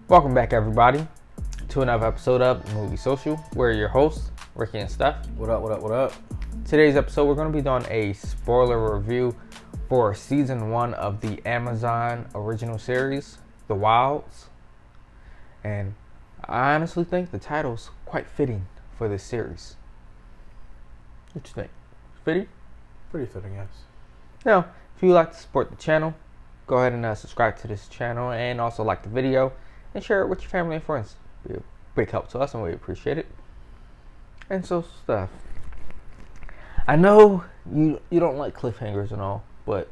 Welcome back, everybody, to another episode of Movie Social. We're your hosts, Ricky and Steph. What up? Today's episode, we're going to be doing a spoiler review for season 1 of the Amazon original series, The Wilds. And I honestly think the title's quite fitting for this series. What you think? Fitting? Pretty fitting, yes. Now, if you would like to support the channel, go ahead and subscribe to this channel and also like the video and share it with your family and friends. It'll be a big help to us and we appreciate it. And so, Steph, I know you don't like cliffhangers and all, but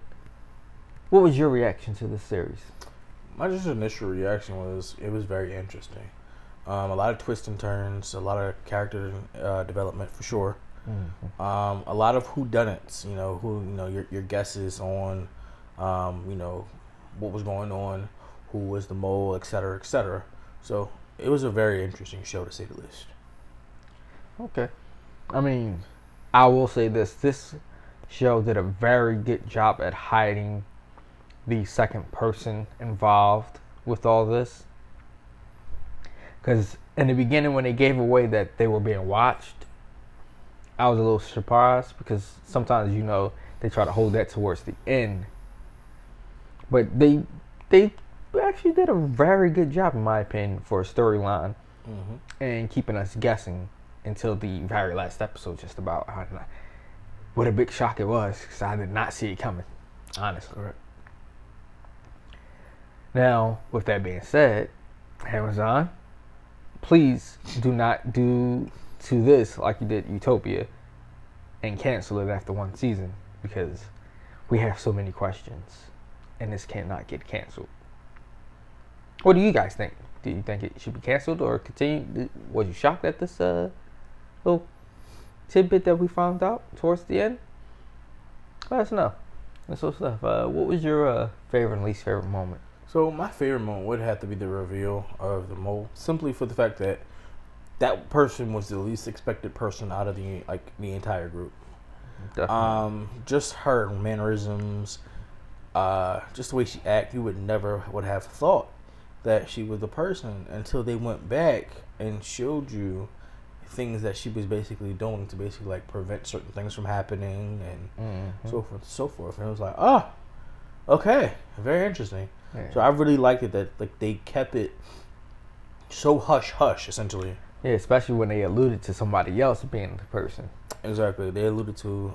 what was your reaction to this series? My just initial reaction was it was very interesting. A lot of twists and turns, a lot of character development for sure. Mm-hmm. A lot of whodunits, your guesses on, what was going on, who was the mole, etc., etc. So it was a very interesting show to say the least. Okay. I mean, I will say this show did a very good job at hiding the second person involved with all this. Because in the beginning, when they gave away that they were being watched, I was a little surprised because sometimes, they try to hold that towards the end. But they actually did a very good job, in my opinion, for a storyline and keeping us guessing until the very last episode, just about what a big shock it was, because I did not see it coming, honestly. Correct. Now, with that being said, Amazon, please do not do to this like you did Utopia and cancel it after one season, because we have so many questions and this cannot get canceled. What do you guys think? Do you think it should be canceled or continue? Was you shocked at this little tidbit that we found out towards the end? Let us know. And so, Steph, what was your favorite and least favorite moment? So my favorite moment would have to be the reveal of the mole, simply for the fact that that person was the least expected person out of the entire group. Definitely. Just her mannerisms, just the way she acted, you would have thought that she was the person until they went back and showed you things that she was basically doing to basically prevent certain things from happening and so forth and so forth. And it was like, oh, okay, very interesting. Yeah. So I really liked it that they kept it so hush hush, essentially. Yeah, especially when they alluded to somebody else being the person. Exactly, they alluded to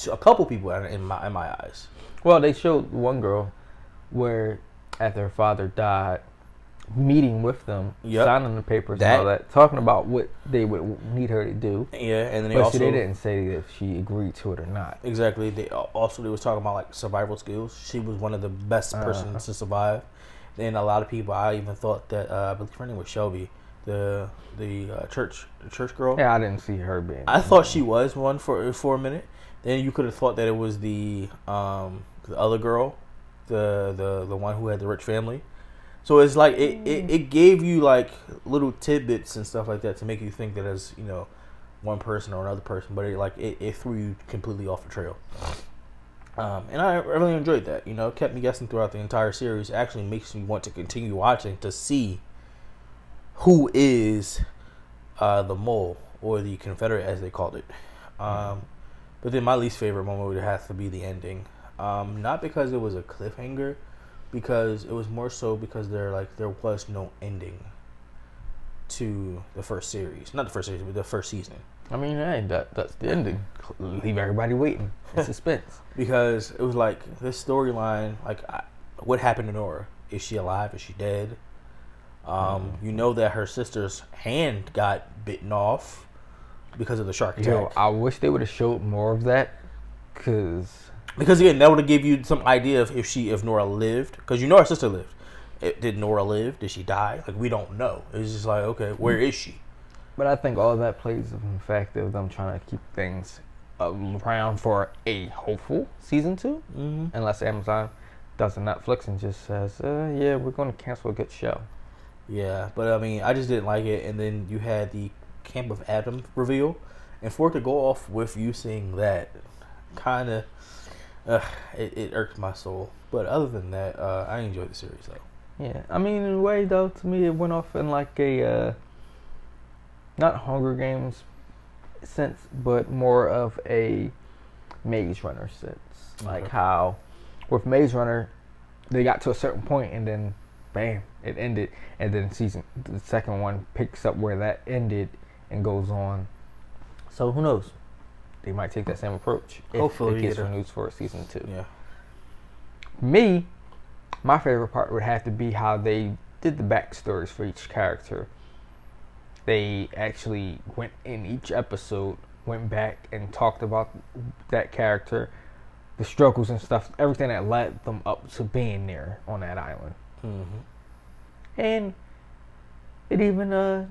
a couple people in my eyes. Well, they showed one girl where after her father died, meeting with them, signing the papers and all that, talking about what they would need her to do. Yeah, and then they didn't say if she agreed to it or not. Exactly. They was talking about survival skills. She was one of the best persons to survive. Then a lot of people, I even thought that I believe her name was Shelby, the church girl. Yeah, I didn't see her being. I thought she was one for a minute. Then you could have thought that it was the other girl, the one who had the rich family. So it's like it gave you little tidbits and stuff like that to make you think that as one person or another person, but it threw you completely off the trail. And I really enjoyed that. It kept me guessing throughout the entire series. It actually makes me want to continue watching to see who is the mole or the Confederate, as they called it. But then my least favorite moment would have to be the ending. Not because it was a cliffhanger, because it was more so because there was no ending to the first series. Not the first series, but the first season. I mean, hey, that's the ending. Leave everybody waiting in suspense. Because it was this storyline, what happened to Nora? Is she alive? Is she dead? You know that her sister's hand got bitten off because of the shark attack. I wish they would have showed more of that, because again, that would have gave you some idea of if Nora lived, because her sister lived. Did Nora live? Did she die? We don't know. It's just okay, where is she? But I think all that plays in the fact of them trying to keep things around for a hopeful season 2, unless Amazon does a Netflix and just says, yeah, we're going to cancel a good show. Yeah, but I mean, I just didn't like it. And then you had the Camp of Adam reveal, and for it to go off with you seeing that, kind of, it irked my soul. But other than that, I enjoyed the series though. Yeah, I mean, in a way though, to me it went off in like a not Hunger Games sense, but more of a Maze Runner sense. Like how with Maze Runner, they got to a certain point and then bam, it ended, and then the second one picks up where that ended and goes on. So who knows? They might take that same approach if Hopefully it gets renewed for season 2. Yeah. Me, my favorite part would have to be how they did the backstories for each character. They actually went in each episode, went back and talked about that character, the struggles and stuff, everything that led them up to being there on that island. And it even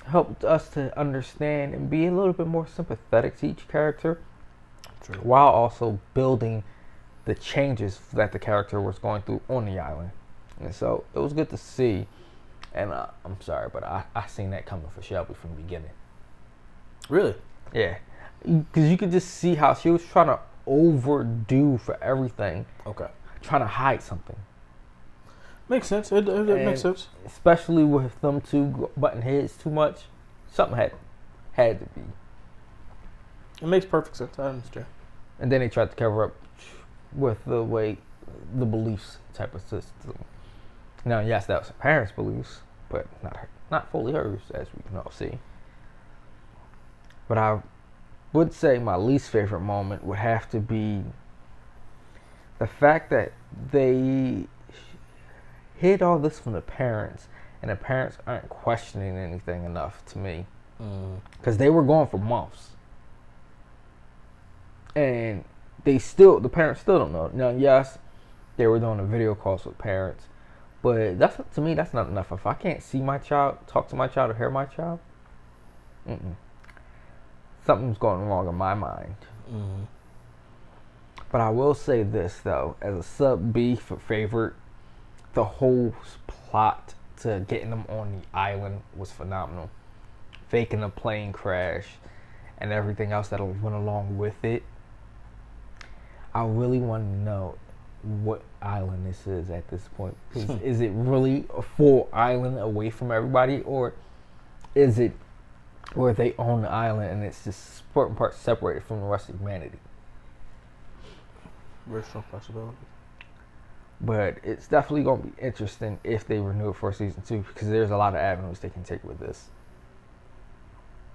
helped us to understand and be a little bit more sympathetic to each character. True. While also building the changes that the character was going through on the island. And so it was good to see. And I'm sorry, but I seen that coming for Shelby from the beginning. Really? Yeah. Because you could just see how she was trying to overdo for everything. Okay. Trying to hide something. Makes sense. It makes sense. Especially with them two butting heads too much. Something had to be. It makes perfect sense. I understand. And then they tried to cover up with the beliefs type of system. Now, yes, that was her parents' beliefs, but not fully hers, as we can all see. But I would say my least favorite moment would have to be the fact that they hid all this from the parents, and the parents aren't questioning anything enough to me. Because they were gone for months. And the parents still don't know. Now, yes, they were doing the video calls with parents, but to me, that's not enough. If I can't see my child, talk to my child, or hear my child, something's going wrong in my mind. But I will say this, though, as a sub-B for favorite, the whole plot to getting them on the island was phenomenal. Faking a plane crash and everything else that went along with it. I really want to know what island this is at this point. Is it really a full island away from everybody, or is it where they own the island and it's just important parts separated from the rest of humanity? Very strong possibility. But it's definitely going to be interesting if they renew it for season 2, because there's a lot of avenues they can take with this.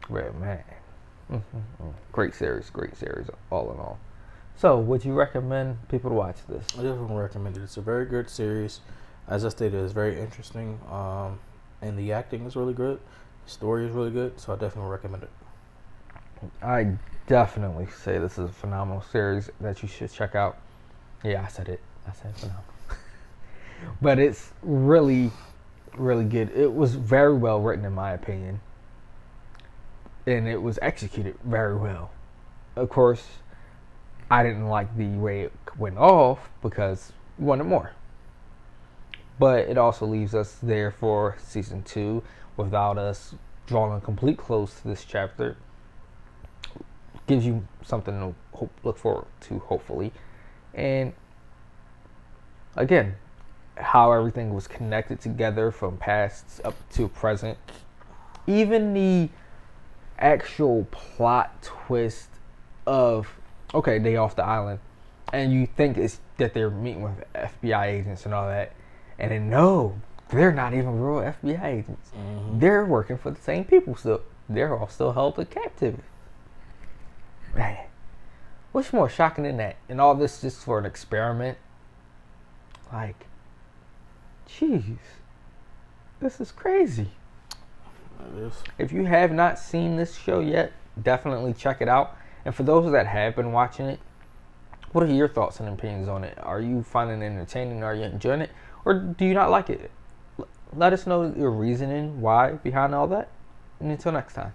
Red man. Great series, all in all. So, would you recommend people to watch this? I definitely recommend it. It's a very good series. As I stated, it's very interesting. And the acting is really good. The story is really good. So I definitely recommend it. I definitely say this is a phenomenal series that you should check out. Yeah, I said it. I said phenomenal. But it's really, really good. It was very well written, in my opinion. And it was executed very well. Of course, I didn't like the way it went off because we wanted more. But it also leaves us there for season 2 without us drawing a complete close to this chapter. Gives you something to look forward to, hopefully. And again, how everything was connected together from past up to present. Even the actual plot twist of, okay, they off the island, and you think it's that they're meeting with FBI agents and all that, and then no, they're not even real FBI agents. They're working for the same people still. They're all still held in captivity. Man, what's more shocking than that? And all this just for an experiment? Like, jeez, this is crazy. It is. If you have not seen this show yet, definitely check it out. And for those that have been watching it, what are your thoughts and opinions on it? Are you finding it entertaining? Are you enjoying it? Or do you not like it? Let us know your reasoning, why behind all that. And until next time.